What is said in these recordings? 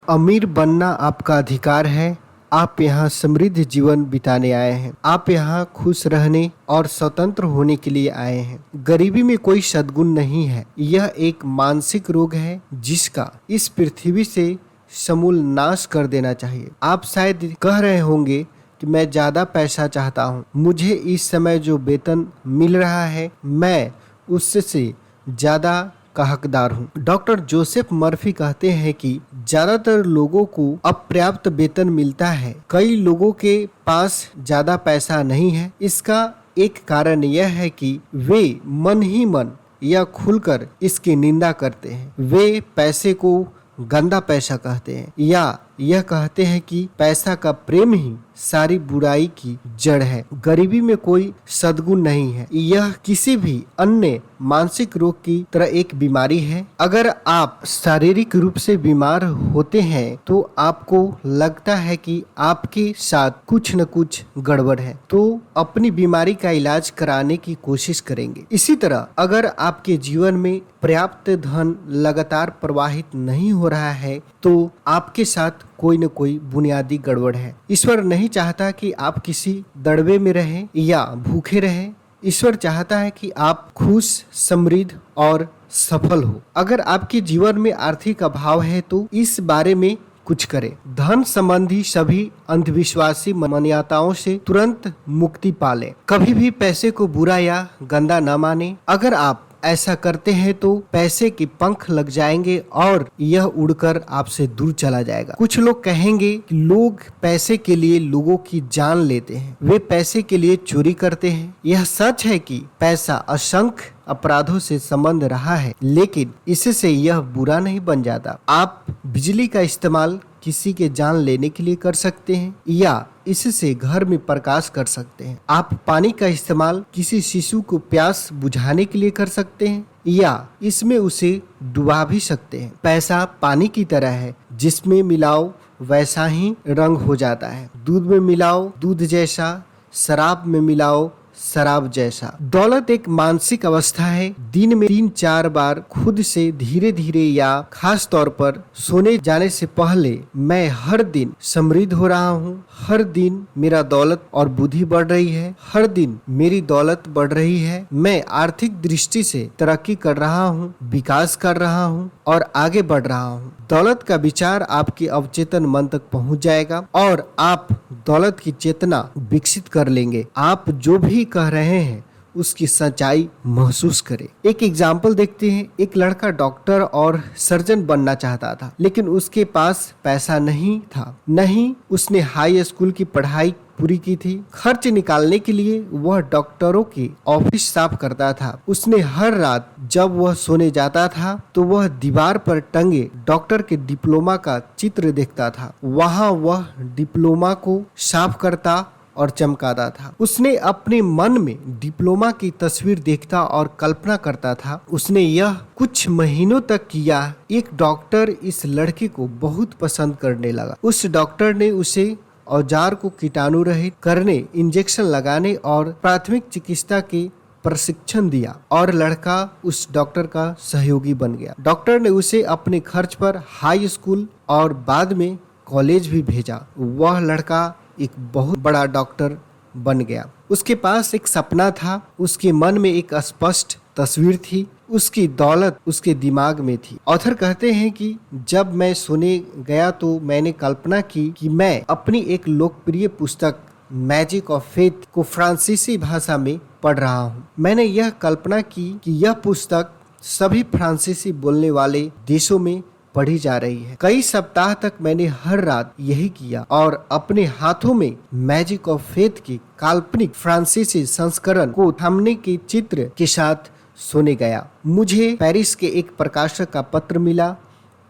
अमीर बनना आपका अधिकार है। आप यहाँ समृद्ध जीवन बिताने आए हैं। आप यहाँ खुश रहने और स्वतंत्र होने के लिए आए हैं। गरीबी में कोई सद्गुण नहीं है। यह एक मानसिक रोग है जिसका इस पृथ्वी से समूल नाश कर देना चाहिए। आप शायद कह रहे होंगे कि मैं ज्यादा पैसा चाहता हूँ। मुझे इस समय जो वेतन मिल रहा है मैं उससे ज्यादा का हकदार हूँ। डॉक्टर जोसेफ मर्फी कहते हैं कि ज्यादातर लोगों को अपर्याप्त वेतन मिलता है। कई लोगों के पास ज्यादा पैसा नहीं है। इसका एक कारण यह है कि वे मन ही मन या खुलकर इसकी निंदा करते हैं। वे पैसे को गंदा पैसा कहते हैं या यह कहते हैं कि पैसा का प्रेम ही सारी बुराई की जड़ है। गरीबी में कोई सद्गुण नहीं है। यह किसी भी अन्य मानसिक रोग की तरह एक बीमारी है। अगर आप शारीरिक रूप से बीमार होते हैं तो आपको लगता है कि आपके साथ कुछ न कुछ गड़बड़ है, तो अपनी बीमारी का इलाज कराने की कोशिश करेंगे। इसी तरह अगर आपके जीवन में पर्याप्त धन लगातार प्रवाहित नहीं हो रहा है तो आपके साथ कोई न कोई बुनियादी गड़बड़ है। ईश्वर नहीं चाहता कि आप किसी दड़बे में रहें या भूखे रहें। ईश्वर चाहता है कि आप खुश, समृद्ध और सफल हो। अगर आपके जीवन में आर्थिक अभाव है तो इस बारे में कुछ करें। धन संबंधी सभी अंधविश्वासी मान्यताओं से तुरंत मुक्ति पालें। कभी भी पैसे को बुरा या गंदा न माने। अगर आप ऐसा करते हैं तो पैसे के पंख लग जाएंगे और यह उड़कर आपसे दूर चला जाएगा। कुछ लोग कहेंगे कि लोग पैसे के लिए लोगों की जान लेते हैं, वे पैसे के लिए चोरी करते हैं। यह सच है कि पैसा असंख्य अपराधों से संबंध रहा है, लेकिन इससे यह बुरा नहीं बन जाता। आप बिजली का इस्तेमाल किसी के जान लेने के लिए कर सकते हैं या इससे घर में प्रकाश कर सकते हैं। आप पानी का इस्तेमाल किसी शिशु को प्यास बुझाने के लिए कर सकते हैं या इसमें उसे डुबा भी सकते हैं। पैसा पानी की तरह है, जिसमें मिलाओ वैसा ही रंग हो जाता है। दूध में मिलाओ दूध जैसा, शराब में मिलाओ शराब जैसा। दौलत एक मानसिक अवस्था है। दिन में 3-4 बार खुद से धीरे धीरे या खास तौर पर सोने जाने से पहले मैं हर दिन समृद्ध हो रहा हूँ, हर दिन मेरा दौलत और बुद्धि बढ़ रही है, हर दिन मेरी दौलत बढ़ रही है, मैं आर्थिक दृष्टि से तरक्की कर रहा हूँ, विकास कर रहा हूँ और आगे बढ़ रहा हूँ। दौलत का विचार आपके अवचेतन मन तक पहुँच जाएगा और आप दौलत की चेतना विकसित कर लेंगे। आप जो भी कह रहे हैं उसकी सच्चाई महसूस करें। एक एग्जाम्पल देखते हैं। एक लड़का डॉक्टर और सर्जन बनना चाहता था, लेकिन उसके पास पैसा नहीं था, नहीं उसने हाई स्कूल की पढ़ाई पूरी की थी। खर्च निकालने के लिए वह डॉक्टरों की ऑफिस साफ करता था। उसने हर रात जब वह सोने जाता था तो वह दीवार पर टंगे डॉक्टर के डिप्लोमा का चित्र देखता था। वहाँ वह डिप्लोमा को साफ करता और चमकाता था। उसने अपने मन में डिप्लोमा की तस्वीर देखता और कल्पना करता था। उसने यह कुछ महीनों तक किया। एक डॉक्टर इस लड़के को बहुत पसंद करने लगा। उस डॉक्टर ने उसे औजार को कीटाणु रहित करने, इंजेक्शन लगाने और प्राथमिक चिकित्सा के प्रशिक्षण दिया और लड़का उस डॉक्टर का सहयोगी बन गया। डॉक्टर ने उसे अपने खर्च पर हाई स्कूल और बाद में कॉलेज भी भेजा। वह लड़का एक बहुत बड़ा डॉक्टर बन गया। उसके पास एक सपना था, उसके मन में एक स्पष्ट तस्वीर थी, उसकी दौलत उसके दिमाग में थी। ऑथर कहते हैं कि जब मैं सोने गया तो मैंने कल्पना की कि मैं अपनी एक लोकप्रिय पुस्तक मैजिक ऑफ फेथ को फ्रांसीसी भाषा में पढ़ रहा हूँ। मैंने यह कल्पना की कि यह पुस्तक सभी फ्रांसीसी बोलने वाले देशों में पढ़ी जा रही है। कई सप्ताह तक मैंने हर रात यही किया और अपने हाथों में मैजिक ऑफ फेथ के काल्पनिक फ्रांसीसी संस्करण को थामने के चित्र के साथ सोने गया। मुझे पेरिस के एक प्रकाशक का पत्र मिला।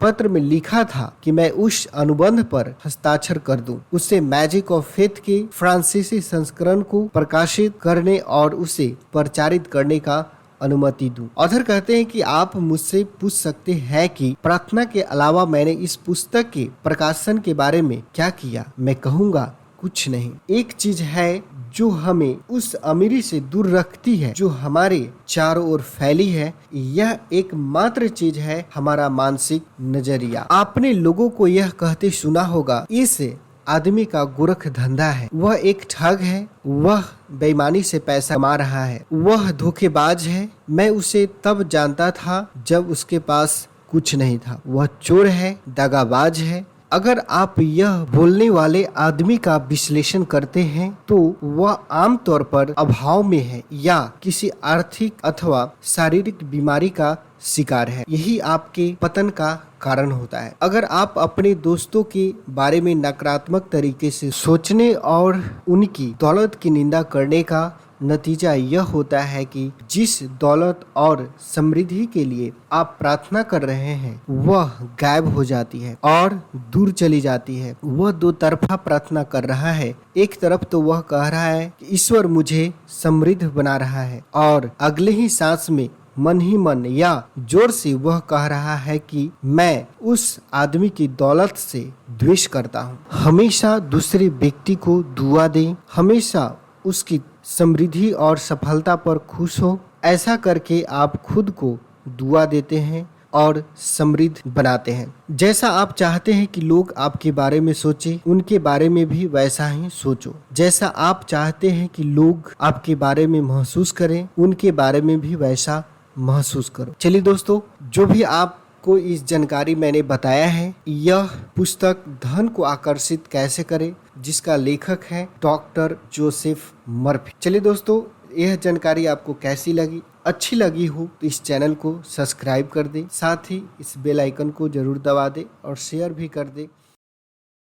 पत्र में लिखा था कि मैं उस अनुबंध पर हस्ताक्षर कर दूं, उसे मैजिक ऑफ फेथ के फ्रांसीसी संस्करण को प्रकाशित करने और उसे प्रचारित करने का अनुमति दूं। ऑथर कहते हैं कि आप मुझसे पूछ सकते हैं कि प्रार्थना के अलावा मैंने इस पुस्तक के प्रकाशन के बारे में क्या किया। मैं कहूँगा कुछ नहीं। एक चीज है जो हमें उस अमीरी से दूर रखती है जो हमारे चारों ओर फैली है। यह एकमात्र चीज है हमारा मानसिक नजरिया। आपने लोगों को यह कहते सुना होगा, इस आदमी का गोरख धंधा है, वह एक ठग है, वह बेईमानी से पैसा कमा रहा है, वह धोखेबाज है, मैं उसे तब जानता था जब उसके पास कुछ नहीं था, वह चोर है, दगाबाज है। अगर आप यह बोलने वाले आदमी का विश्लेषण करते हैं तो वह आमतौर पर अभाव में है या किसी आर्थिक अथवा शारीरिक बीमारी का शिकार है। यही आपके पतन का कारण होता है। अगर आप अपने दोस्तों के बारे में नकारात्मक तरीके से सोचने और उनकी दौलत की निंदा करने का नतीजा यह होता है कि जिस दौलत और समृद्धि के लिए आप प्रार्थना कर रहे हैं वह गायब हो जाती है और दूर चली जाती है। वह दो तरफा प्रार्थना कर रहा है। एक तरफ तो वह कह रहा है कि ईश्वर मुझे समृद्ध बना रहा है, और अगले ही सांस में मन ही मन या जोर से वह कह रहा है कि मैं उस आदमी की दौलत से द्वेष करता हूँ। हमेशा दूसरे व्यक्ति को दुआ दें, हमेशा उसकी समृद्धि और सफलता पर खुश हो। ऐसा करके आप खुद को दुआ देते हैं और समृद्ध बनाते हैं। जैसा आप चाहते हैं कि लोग आपके बारे में सोचें, उनके बारे में भी वैसा ही सोचो। जैसा आप चाहते हैं कि लोग आपके बारे में महसूस करें, उनके बारे में भी वैसा महसूस करो। चलिए दोस्तों, जो भी आपको इस जानकारी मैंने बताया है, यह पुस्तक धन को आकर्षित कैसे करें, जिसका लेखक है डॉक्टर जोसेफ मर्फी। चलिए दोस्तों, यह जानकारी आपको कैसी लगी? अच्छी लगी हो तो इस चैनल को सब्सक्राइब कर दें, साथ ही इस बेल आइकन को जरूर दबा दें और शेयर भी कर दें।